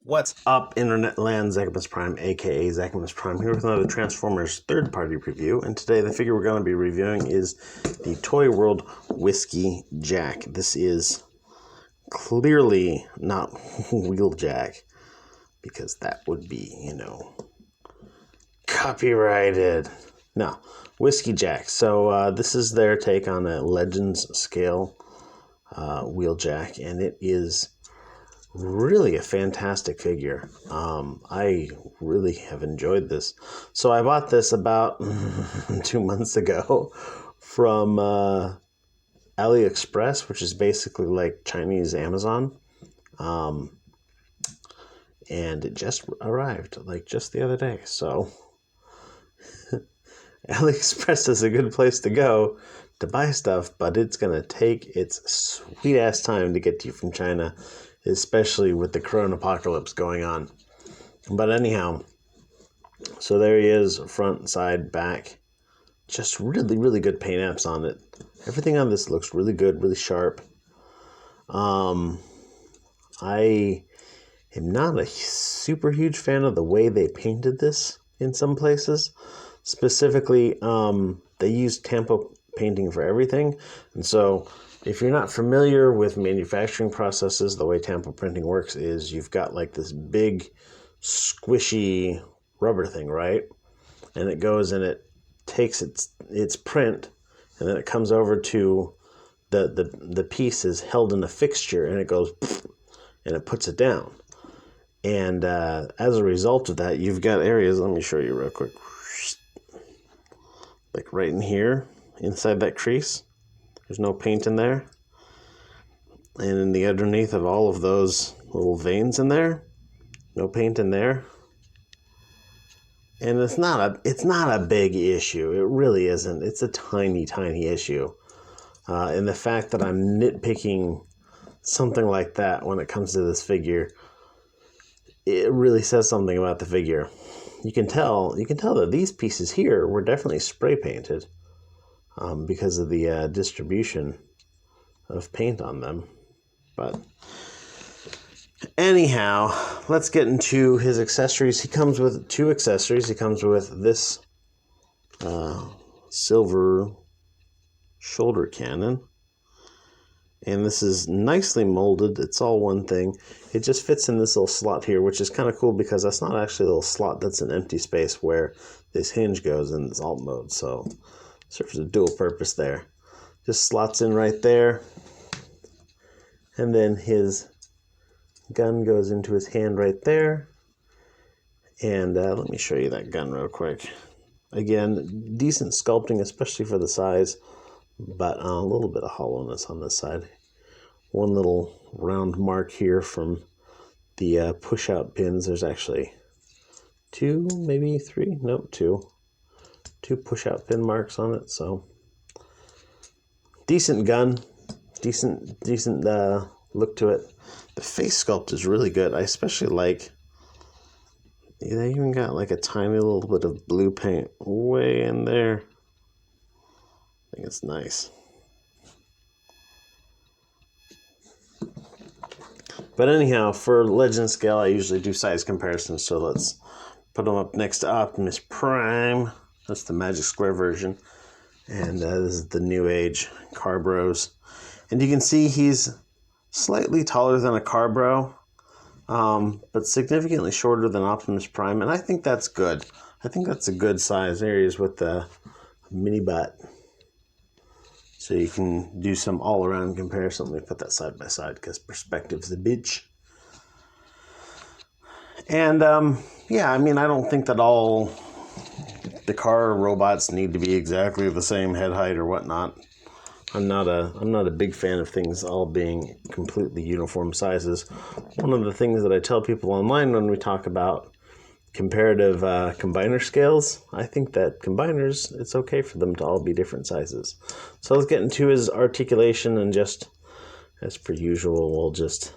What's up, Internet Land? Zachamus Prime, aka Zachamus Prime, here with another Transformers third-party review. And today, the figure we're going to be reviewing is the Toyworld Wheeljack. This is clearly not Wheeljack, because that would be, copyrighted. No, Wheeljack. So this is their take on a Legends scale Wheeljack, and it is really a fantastic figure. I really have enjoyed this. So I bought this about 2 months ago from AliExpress, which is basically like Chinese Amazon. And it just arrived like just the other day. So AliExpress is a good place to go to buy stuff, but it's going to take its sweet ass time to get to you from China, especially with the Corona apocalypse going on. But anyhow, so there he is, front, side, back. Just really, really good paint apps on it. Everything on this looks really good, really sharp. I am not a super huge fan of the way they painted this in some places. Specifically, they use Tampa painting for everything. And so if you're not familiar with manufacturing processes, the way Tampa printing works is you've got like this big squishy rubber thing, right? And it goes and it takes its print, and then it comes over to the piece is held in a fixture, and it goes and it puts it down. And as a result of that, you've got areas, let me show you real quick, like right in here, inside that crease. There's no paint in there. And in the underneath of all of those little veins in there, no paint in there. And it's not a big issue. It really isn't. It's a tiny, tiny issue. And the fact that I'm nitpicking something like that when it comes to this figure, it really says something about the figure. You can tell that these pieces here were definitely spray painted because of the distribution of paint on them. But anyhow, let's get into his accessories. He comes with 2 accessories. He comes with this silver shoulder cannon. And this is nicely molded. It's all one thing. It just fits in this little slot here, which is kind of cool because that's not actually a little slot. That's an empty space where this hinge goes in this alt mode. So it serves a dual purpose there. Just slots in right there. And then his gun goes into his hand right there. And let me show you that gun real quick. Again, decent sculpting, especially for the size, but a little bit of hollowness on this side. One little round mark here from the push-out pins. There's actually 2, maybe 3, nope, 2 push-out pin marks on it. So decent gun, decent look to it. The face sculpt is really good. I especially like, they even got like a tiny little bit of blue paint way in there. I think it's nice. But anyhow, for Legend scale, I usually do size comparisons. So let's put them up next to Optimus Prime. That's the Magic Square version. And this is the New Age Carbros. And you can see he's slightly taller than a Carbro, but significantly shorter than Optimus Prime. And I think that's good. I think that's a good size. Areas with the mini butt. So you can do some all-around comparison. Let me put that side by side because perspective's a bitch. And, yeah, I mean, I don't think that all the car robots need to be exactly the same head height or whatnot. I'm not a big fan of things all being completely uniform sizes. One of the things that I tell people online when we talk about comparative combiner scales, I think that combiners, it's okay for them to all be different sizes. So let's get into his articulation, and just as per usual, we'll just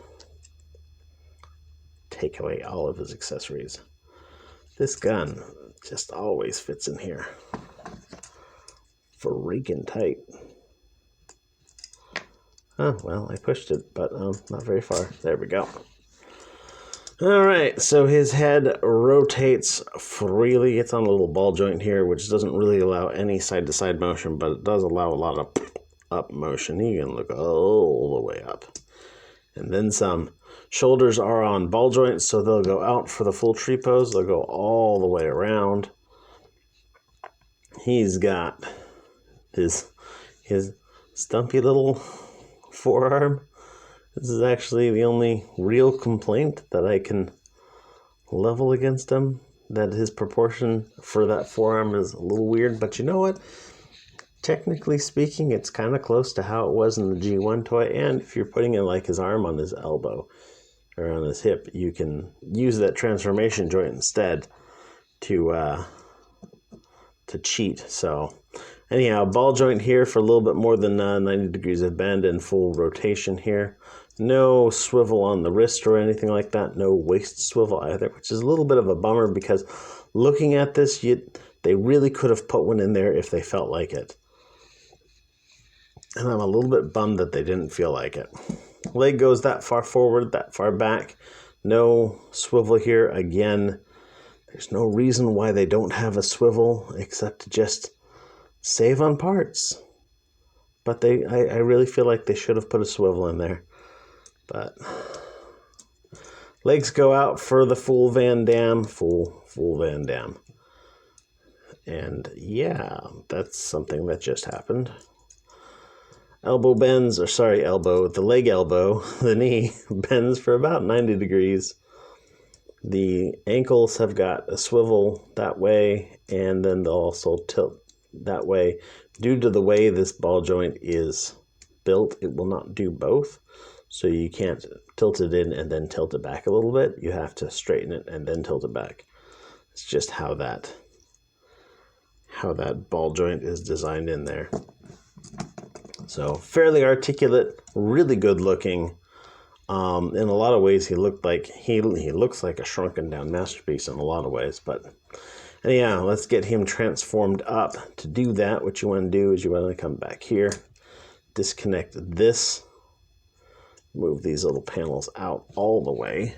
take away all of his accessories. This gun just always fits in here. Freaking tight. Oh, well, I pushed it, but not very far. There we go. All right, so his head rotates freely. It's on a little ball joint here, which doesn't really allow any side-to-side motion, but it does allow a lot of up motion. You can look all the way up. And then some. Shoulders are on ball joints, so they'll go out for the full tree pose. They'll go all the way around. He's got his stumpy little forearm. This is actually the only real complaint that I can level against him, that his proportion for that forearm is a little weird. But you know what? Technically speaking, it's kind of close to how it was in the G1 toy. And if you're putting in like his arm on his elbow or on his hip, you can use that transformation joint instead to cheat. So anyhow, ball joint here for a little bit more than 90 degrees of bend and full rotation here. No swivel on the wrist or anything like that. No waist swivel either, which is a little bit of a bummer because looking at this, they really could have put one in there if they felt like it. And I'm a little bit bummed that they didn't feel like it. Leg goes that far forward, that far back. No swivel here. Again, there's no reason why they don't have a swivel except to just save on parts. But I really feel like they should have put a swivel in there. But legs go out for the full Van Damme, full Van Damme. And yeah, that's something that just happened. Elbow bends, or sorry, the leg elbow, the knee bends for about 90 degrees. The ankles have got a swivel that way, and then they'll also tilt that way. Due to the way this ball joint is built, it will not do both. So you can't tilt it in and then tilt it back a little bit. You have to straighten it and then tilt it back. It's just how that ball joint is designed in there. So fairly articulate, really good looking. In a lot of ways, he looks like a shrunken down masterpiece in a lot of ways. But anyhow, let's get him transformed up. To do that, what you want to do is you want to come back here, disconnect this, move these little panels out all the way,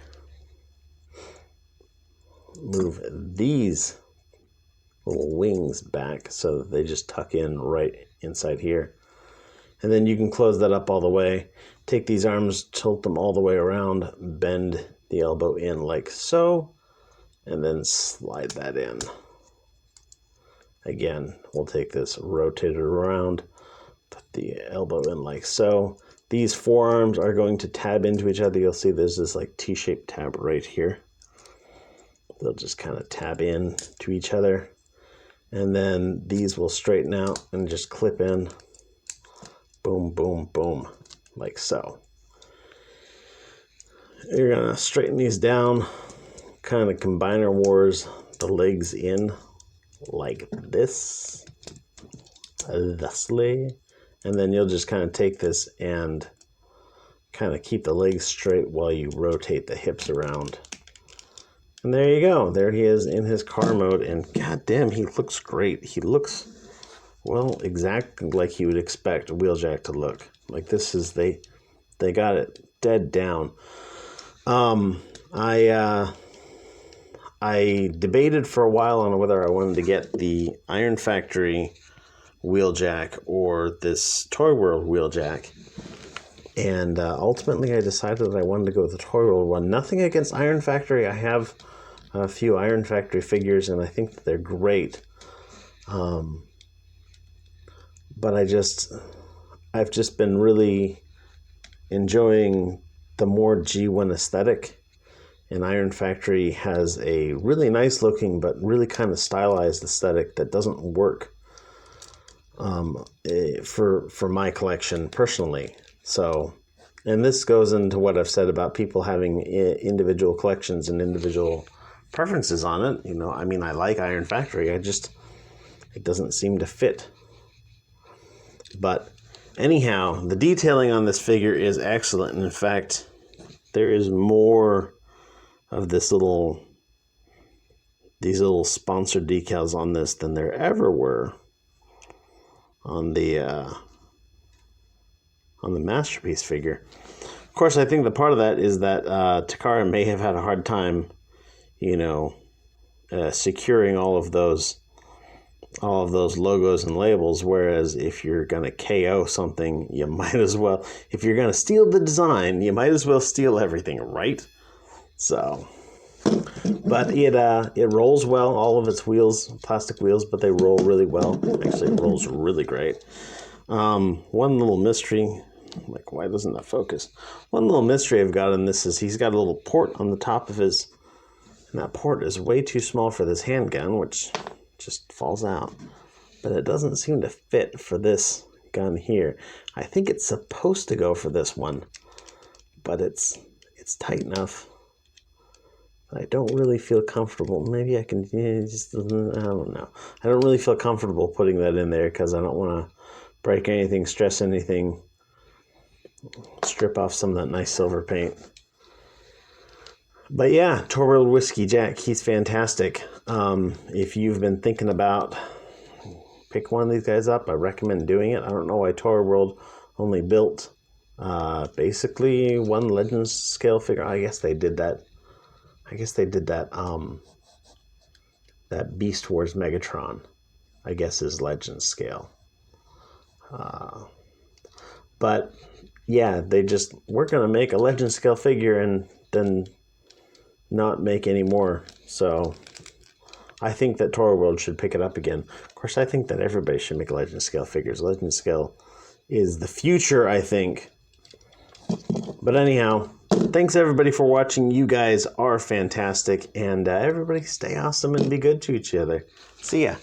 move these little wings back so that they just tuck in right inside here. And then you can close that up all the way. Take these arms, tilt them all the way around, bend the elbow in like so, and then slide that in. Again, we'll take this, rotate it around, put the elbow in like so. These forearms are going to tab into each other. You'll see there's this like T-shaped tab right here. They'll just kind of tab in to each other. And then these will straighten out and just clip in. Boom, boom, boom, like so. You're gonna straighten these down, kind of combiner wars the legs in like this, thusly. And then you'll just kind of take this and kind of keep the legs straight while you rotate the hips around. And there you go. There he is in his car mode. And goddamn, he looks great. He looks, well, exactly like you would expect a Wheeljack to look. Like this is, they got it dead down. I debated for a while on whether I wanted to get the Iron Factory Wheeljack or this Toyworld Wheeljack, and ultimately I decided that I wanted to go with the Toyworld one. Nothing against Iron Factory. I have a few Iron Factory figures and I think that they're great, but I've just been really enjoying the more G1 aesthetic, and Iron Factory has a really nice looking but really kind of stylized aesthetic that doesn't work for my collection personally. So, and this goes into what I've said about people having individual collections and individual preferences on it. You know, I mean, I like Iron Factory. It doesn't seem to fit. But anyhow, the detailing on this figure is excellent. And in fact, there is more of these little sponsored decals on this than there ever were on the masterpiece figure. Of course, I think the part of that is that Takara may have had a hard time, securing all of those logos and labels. Whereas if you're gonna KO something, you might as well. If you're gonna steal the design, you might as well steal everything, right? So, but it rolls well. All of its wheels, plastic wheels, but they roll really well. Actually, it rolls really great. One little mystery. Like, why doesn't that focus? One little mystery I've got in this is he's got a little port on the top of his, and that port is way too small for this handgun, which just falls out. But it doesn't seem to fit for this gun here. I think it's supposed to go for this one, but it's tight enough. I don't really feel comfortable. Maybe I can I don't know. I don't really feel comfortable putting that in there because I don't want to break anything, stress anything, strip off some of that nice silver paint. But yeah, Toyworld Whiskey Jack, he's fantastic. If you've been thinking about pick one of these guys up, I recommend doing it. I don't know why Toyworld only built basically one Legends scale figure. I guess they did that. That Beast Wars Megatron, I guess, is Legends scale. But yeah, we're going to make a Legend scale figure and then not make any more. So I think that Toyworld should pick it up again. Of course, I think that everybody should make Legend scale figures. Legend scale is the future, I think. But anyhow, thanks everybody for watching. You guys are fantastic. And everybody stay awesome and be good to each other. See ya.